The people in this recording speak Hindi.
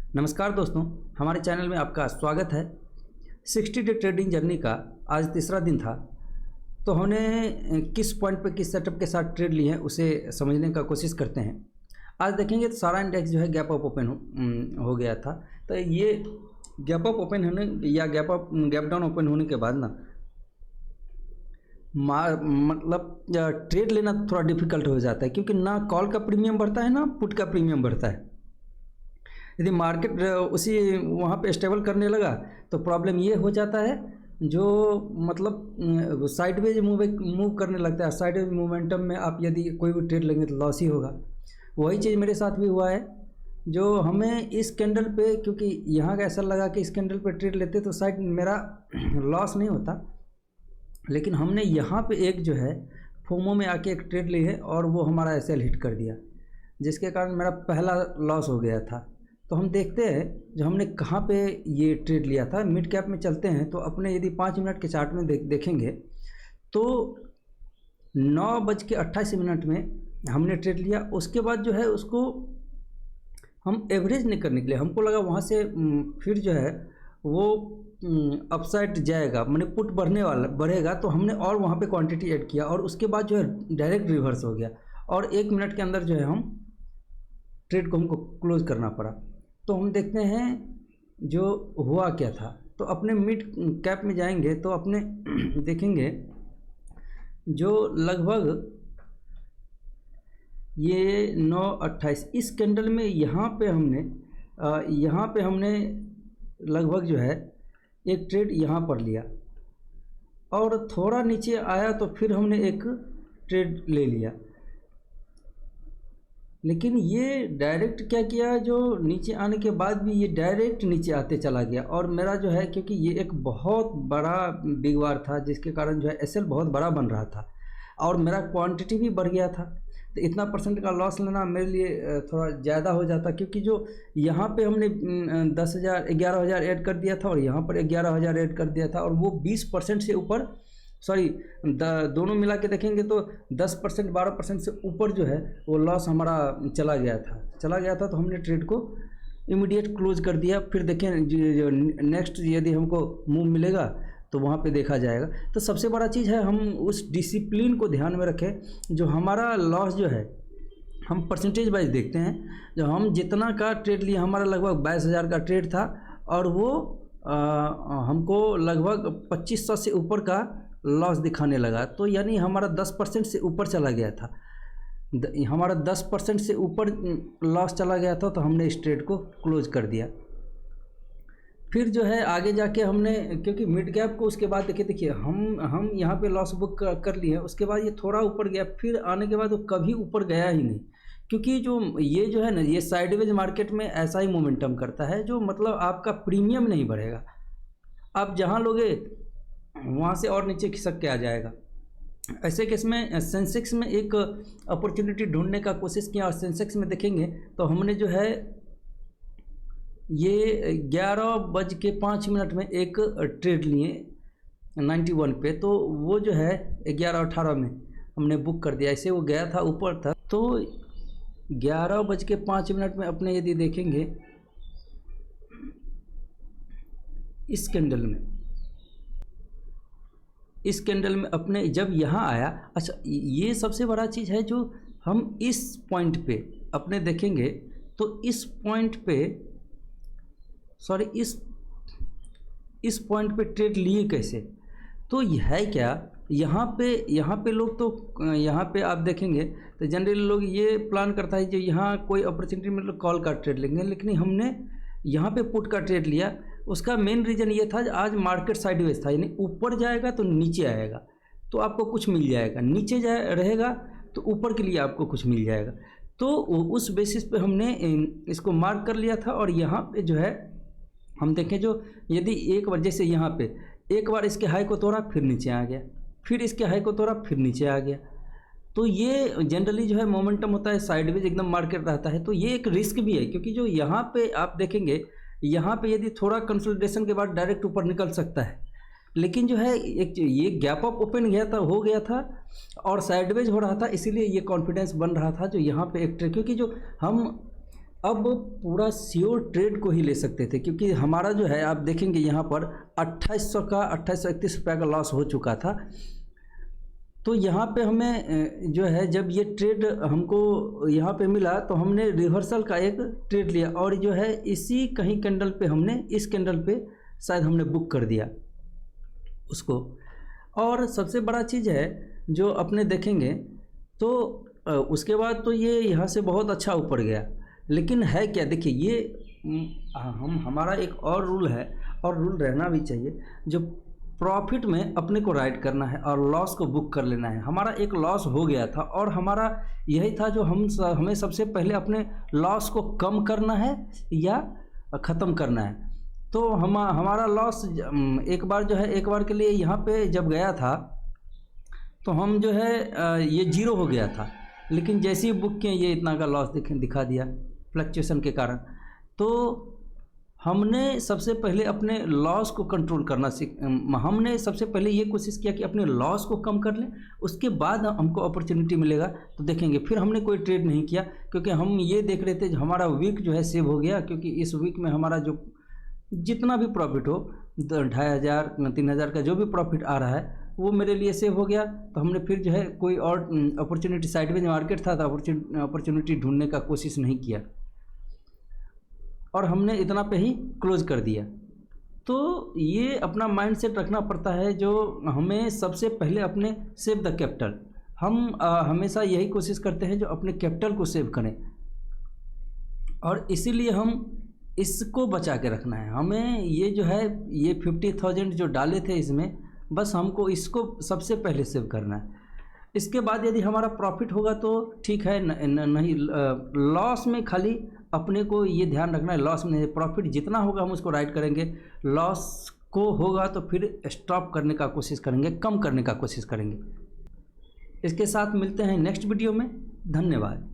नमस्कार दोस्तों, हमारे चैनल में आपका स्वागत है। 60 डे ट्रेडिंग जर्नी का आज तीसरा दिन था। तो हमने किस पॉइंट पे किस सेटअप के साथ ट्रेड लिए हैं उसे समझने का कोशिश करते हैं। आज देखेंगे तो सारा इंडेक्स जो है गैप अप ओपन हो गया था। तो ये गैप अप ओपन होने या गैप डाउन ओपन होने के बाद ना मतलब ट्रेड लेना थोड़ा डिफिकल्ट हो जाता है, क्योंकि ना कॉल का प्रीमियम बढ़ता है ना पुट का प्रीमियम बढ़ता है। यदि मार्केट उसी वहाँ पे स्टेबल करने लगा तो प्रॉब्लम ये हो जाता है, जो मतलब साइडवेज मूव करने लगता है। साइडवेज मोमेंटम में आप यदि कोई भी ट्रेड लेंगे तो लॉस ही होगा। वही चीज़ मेरे साथ भी हुआ है। जो हमें इस कैंडल पे, क्योंकि यहाँ का ऐसा लगा कि इस कैंडल पे ट्रेड लेते तो शायद मेरा लॉस नहीं होता, लेकिन हमने यहाँ पे एक जो है फोमो में आके एक ट्रेड ली है और वो हमारा एसएल हिट कर दिया, जिसके कारण मेरा पहला लॉस हो गया था। तो हम देखते हैं जो हमने कहाँ पे ये ट्रेड लिया था। मिड कैप में चलते हैं तो अपने यदि 5 मिनट के चार्ट में देखेंगे तो 9:28 में हमने ट्रेड लिया। उसके बाद जो है उसको हम एवरेज नहीं करने के लिए, हमको लगा वहाँ से फिर जो है वो अपसाइड जाएगा, मैंने पुट बढ़ेगा, तो हमने और वहाँ पे क्वांटिटी ऐड किया और उसके बाद जो है डायरेक्ट रिवर्स हो गया और 1 मिनट के अंदर जो है हम ट्रेड को हमको क्लोज करना पड़ा। तो हम देखते हैं जो हुआ क्या था। तो अपने मिड कैप में जाएंगे तो अपने देखेंगे जो लगभग ये 9:28 इस कैंडल में यहाँ पे हमने लगभग जो है एक ट्रेड यहाँ पर लिया और थोड़ा नीचे आया तो फिर हमने एक ट्रेड ले लिया। लेकिन ये डायरेक्ट क्या किया, जो नीचे आने के बाद भी ये डायरेक्ट नीचे आते चला गया और मेरा जो है, क्योंकि ये एक बहुत बड़ा बिग वार था जिसके कारण जो है एसएल बहुत बड़ा बन रहा था और मेरा क्वांटिटी भी बढ़ गया था। तो इतना परसेंट का लॉस लेना मेरे लिए थोड़ा ज़्यादा हो जाता, क्योंकि जो यहाँ पे हमने 11,000 ऐड कर दिया था और यहाँ पर 11,000 ऐड कर दिया था और वो 20% से ऊपर, सॉरी दोनों मिला के देखेंगे तो 10% 12% से ऊपर जो है वो लॉस हमारा चला गया था। तो हमने ट्रेड को इमीडिएट क्लोज कर दिया। फिर देखें जो नेक्स्ट यदि हमको मूव मिलेगा तो वहाँ पे देखा जाएगा। तो सबसे बड़ा चीज़ है हम उस डिसिप्लिन को ध्यान में रखें। जो हमारा लॉस जो है हम परसेंटेज वाइज देखते हैं। जो हम जितना का ट्रेड लिया, हमारा लगभग 22,000 का ट्रेड था और वो हमको लगभग 2,500 से ऊपर का लॉस दिखाने लगा। तो यानी हमारा 10% से ऊपर चला गया था। हमारा 10% से ऊपर लॉस चला गया था, तो हमने इस ट्रेड को क्लोज कर दिया। फिर जो है आगे जाके हमने, क्योंकि मिड कैप को उसके बाद देखिए हम यहाँ पे लॉस बुक कर लिए हैं। उसके बाद ये थोड़ा ऊपर गया, फिर आने के बाद वो कभी ऊपर गया ही नहीं, क्योंकि जो ये जो है ना, ये साइडवेज मार्केट में ऐसा ही मोमेंटम करता है, जो मतलब आपका प्रीमियम नहीं बढ़ेगा। आप जहाँ लोगे वहाँ से और नीचे खिसक के आ जाएगा। ऐसे केस में सेंसेक्स में एक अपॉर्चुनिटी ढूंढने का कोशिश किया और सेंसेक्स में देखेंगे तो हमने जो है ये 11:05 में एक ट्रेड लिए 91 पे। तो वो जो है 11:18 में हमने बुक कर दिया। ऐसे वो गया था ऊपर था। तो 11:05 में अपने यदि देखेंगे इस कैंडल में अपने जब यहाँ आया, अच्छा ये सबसे बड़ा चीज़ है। जो हम इस पॉइंट पे अपने देखेंगे तो इस पॉइंट पे, सॉरी इस पॉइंट पे ट्रेड लिए कैसे, तो यह है क्या, यहाँ पे लोग, तो यहाँ पे आप देखेंगे तो जनरली लोग ये प्लान करता है जो यहाँ कोई अपॉर्चुनिटी मतलब कॉल का ट्रेड लेंगे, लेकिन हमने यहाँ पे पुट का ट्रेड लिया। उसका मेन रीज़न ये था, आज मार्केट साइडवेज था, यानी ऊपर जाएगा तो नीचे आएगा तो आपको कुछ मिल जाएगा, नीचे रहेगा तो ऊपर के लिए आपको कुछ मिल जाएगा। तो उस बेसिस पे हमने इसको मार्क कर लिया था। और यहाँ पे जो है हम देखें, जो यदि एक बार जैसे यहाँ पे एक बार इसके हाई को तोड़ा फिर नीचे आ गया, फिर इसके हाई को तोड़ा फिर नीचे आ गया, तो ये जनरली जो है मोमेंटम होता है, साइडवेज एकदम मार्केट रहता है। तो ये एक रिस्क भी है, क्योंकि जो यहाँ पे आप देखेंगे, यहाँ पे यदि थोड़ा कंसोलिडेशन के बाद डायरेक्ट ऊपर निकल सकता है, लेकिन जो है एक ये गैप अप ओपन हो गया था और साइडवेज हो रहा था, इसीलिए ये कॉन्फिडेंस बन रहा था जो यहाँ पे एक ट्रेड, क्योंकि जो हम अब पूरा श्योर ट्रेड को ही ले सकते थे, क्योंकि हमारा जो है आप देखेंगे यहाँ पर 2800 का 2831 रुपये का लॉस हो चुका था। तो यहाँ पे हमें जो है जब ये ट्रेड हमको यहाँ पे मिला तो हमने रिवर्सल का एक ट्रेड लिया और जो है इसी कहीं कैंडल पे हमने इस कैंडल पे शायद हमने बुक कर दिया उसको। और सबसे बड़ा चीज़ है जो अपने देखेंगे तो उसके बाद तो ये यहाँ से बहुत अच्छा ऊपर गया, लेकिन है क्या, देखिए ये हमारा एक और रूल है और रूल रहना भी चाहिए, जो प्रॉफिट में अपने को राइट करना है और लॉस को बुक कर लेना है। हमारा एक लॉस हो गया था और हमारा यही था जो हमें सबसे पहले अपने लॉस को कम करना है या ख़त्म करना है। तो हमारा लॉस एक बार जो है एक बार के लिए यहाँ पे जब गया था तो हम जो है ये 0 हो गया था, लेकिन जैसे ही बुक किए ये इतना का लॉस दिखा दिया फ्लक्चुएशन के कारण। तो हमने सबसे पहले अपने लॉस को कंट्रोल करना हमने सबसे पहले ये कोशिश किया कि अपने लॉस को कम कर लें, उसके बाद हमको अपॉर्चुनिटी मिलेगा तो देखेंगे। फिर हमने कोई ट्रेड नहीं किया क्योंकि हम ये देख रहे थे हमारा वीक जो है सेव हो गया, क्योंकि इस वीक में हमारा जो जितना भी प्रॉफिट हो 2500 3000 का जो भी प्रॉफिट आ रहा है वो मेरे लिए सेव हो गया। तो हमने फिर जो है कोई और अपॉर्चुनिटी साइडवेज मार्केट था तो अपॉर्चुनिटी ढूंढने का कोशिश नहीं किया और हमने इतना पे ही क्लोज कर दिया। तो ये अपना माइंडसेट रखना पड़ता है जो हमें सबसे पहले अपने सेव द कैपिटल, हम हमेशा यही कोशिश करते हैं जो अपने कैपिटल को सेव करें और इसीलिए हम इसको बचा के रखना है। हमें ये जो है ये 50,000 जो डाले थे इसमें बस हमको इसको सबसे पहले सेव करना है। इसके बाद यदि हमारा प्रॉफिट होगा तो ठीक है, नहीं लॉस में खाली अपने को ये ध्यान रखना है, लॉस में प्रॉफिट जितना होगा हम उसको राइट करेंगे, लॉस को होगा तो फिर स्टॉप करने का कोशिश करेंगे, कम करने का कोशिश करेंगे। इसके साथ मिलते हैं नेक्स्ट वीडियो में। धन्यवाद।